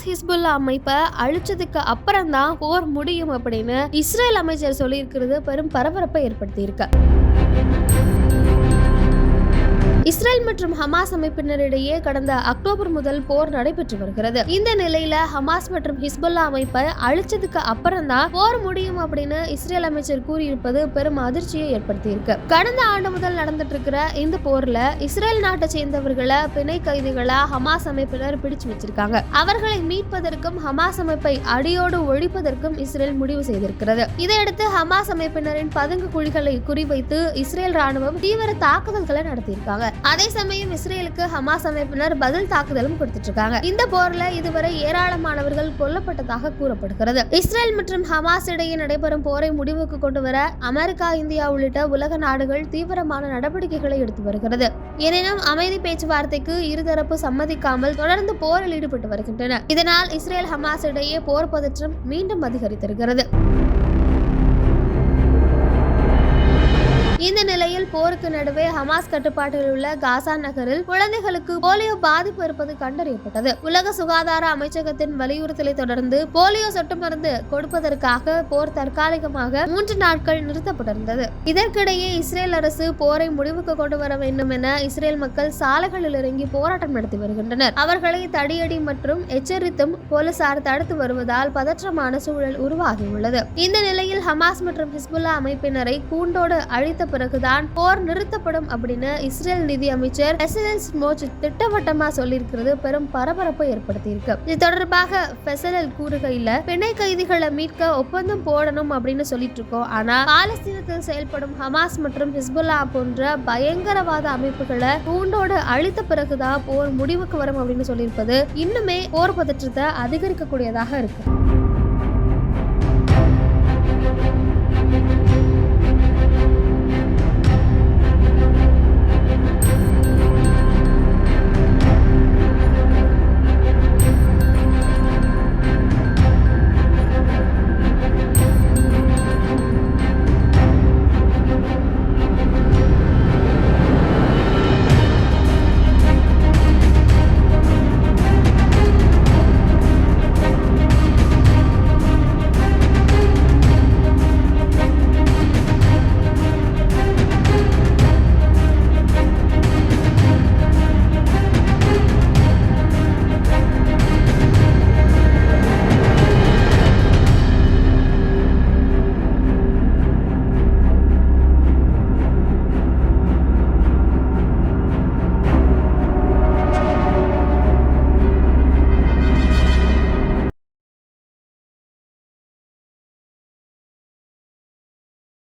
Hezbollah அமைப்பை அழிச்சதுக்கு அப்புறம் தான் போர் முடியும் அப்படின்னு இஸ்ரேல் அமைச்சர் சொல்லியிருக்கிறது பெரும் பரபரப்பை ஏற்படுத்தி இருக்கு. இஸ்ரேல் மற்றும் ஹமாஸ் அமைப்பினரிடையே கடந்த அக்டோபர் முதல் போர் நடைபெற்று வருகிறது. இந்த நிலையில ஹமாஸ் மற்றும் ஹிஸ்புல்லா அமைப்பை அழிச்சதுக்கு அப்புறம் தான் போர் முடியும் அப்படின்னு இஸ்ரேல் அமைச்சர் கூறியிருப்பது பெரும் அதிர்ச்சியை ஏற்படுத்தி இருக்கு. கடந்த ஆண்டு முதல் நடந்துட்டு இருக்கிற இந்த போர்ல இஸ்ரேல் நாட்டை சேர்ந்தவர்களை பிணை கைதிகளா ஹமாஸ் அமைப்பினர் பிடிச்சு வச்சிருக்காங்க. அவர்களை மீட்பதற்கும் ஹமாஸ் அமைப்பை அடியோடு ஒழிப்பதற்கும் இஸ்ரேல் முடிவு செய்திருக்கிறது. இதையடுத்து ஹமாஸ் அமைப்பினரின் பதுங்கு குழிகளை குறிவைத்து இஸ்ரேல் ராணுவம் தீவிர தாக்குதல்களை நடத்தியிருக்காங்க. அதே சமயம் இஸ்ரேலுக்கு ஹமாஸ் அமைப்பினர் பதில் தாக்குதலும் கொடுத்துட்டு இருக்காங்க. இந்த போர்ல இதுவரை ஏராளமானவர்கள் கொல்லப்பட்டதாக கூறப்படுகிறது. இஸ்ரேல் மற்றும் ஹமாஸ் இடையே நடைபெறும் போரை முடிவுக்கு கொண்டு வர அமெரிக்கா, இந்தியா உள்ளிட்ட உலக நாடுகள் தீவிரமான நடவடிக்கைகளை எடுத்து வருகிறது. எனினும் அமைதி பேச்சுவார்த்தைக்கு இருதரப்பு சம்மதிக்காமல் தொடர்ந்து போரில் ஈடுபட்டு வருகின்றன. இதனால் இஸ்ரேல் ஹமாஸ் இடையே போர் பதற்றம் மீண்டும் அதிகரித்திருக்கிறது. இந்த நிலையில் போருக்கு நடுவே ஹமாஸ் கட்டுப்பாட்டில் உள்ள காசா நகரில் குழந்தைகளுக்கு போலியோ பாதிப்பு இருப்பது கண்டறியப்பட்டது. உலக சுகாதார அமைச்சகத்தின் வலியுறுத்தலை தொடர்ந்து போலியோ சொட்டு மருந்து கொடுப்பதற்காக போர் தற்காலிகமாக 3 நாட்கள் நிறுத்தப்பட்டிருந்தது. இதற்கிடையே இஸ்ரேல் அரசு போரை முடிவுக்கு கொண்டு வர வேண்டும் என இஸ்ரேல் மக்கள் சாலைகளில் இறங்கி போராட்டம் நடத்தி வருகின்றனர். அவர்களை தடியடி மற்றும் எச்சரித்தும் போலீசார் தடுத்து வருவதால் பதற்றமான சூழல் உருவாகியுள்ளது. இந்த நிலையில் ஹமாஸ் மற்றும் ஹிஸ்புல்லா அமைப்பினரை கூண்டோடு அழித்த பிறகுதான் போர் நிறுத்தப்படும் அப்படின்னு இஸ்ரேல் நிதி அமைச்சர் பெசலெல் ஸ்மோட்ரிச் திட்டவட்டமா சொல்லியிருக்கிறது பெரும் பரபரப்பை ஏற்படுத்தி இருக்கு. இது தொடர்பாக பெசலெல் கூறுகையில பிணை கைதிகளை மீட்க ஒப்பந்தம் போடணும் அப்படின்னு சொல்லிட்டு இருக்கோம். ஆனா பாலஸ்தீனத்தில் செயல்படும் ஹமாஸ் மற்றும் ஹிஸ்புல்லா போன்ற பயங்கரவாத அமைப்புகளை கூண்டோடு அழித்த பிறகுதான் போர் முடிவுக்கு வரும் அப்படின்னு சொல்லியிருப்பது இன்னுமே போர் பதற்றத்தை அதிகரிக்கக்கூடியதாக இருக்கு.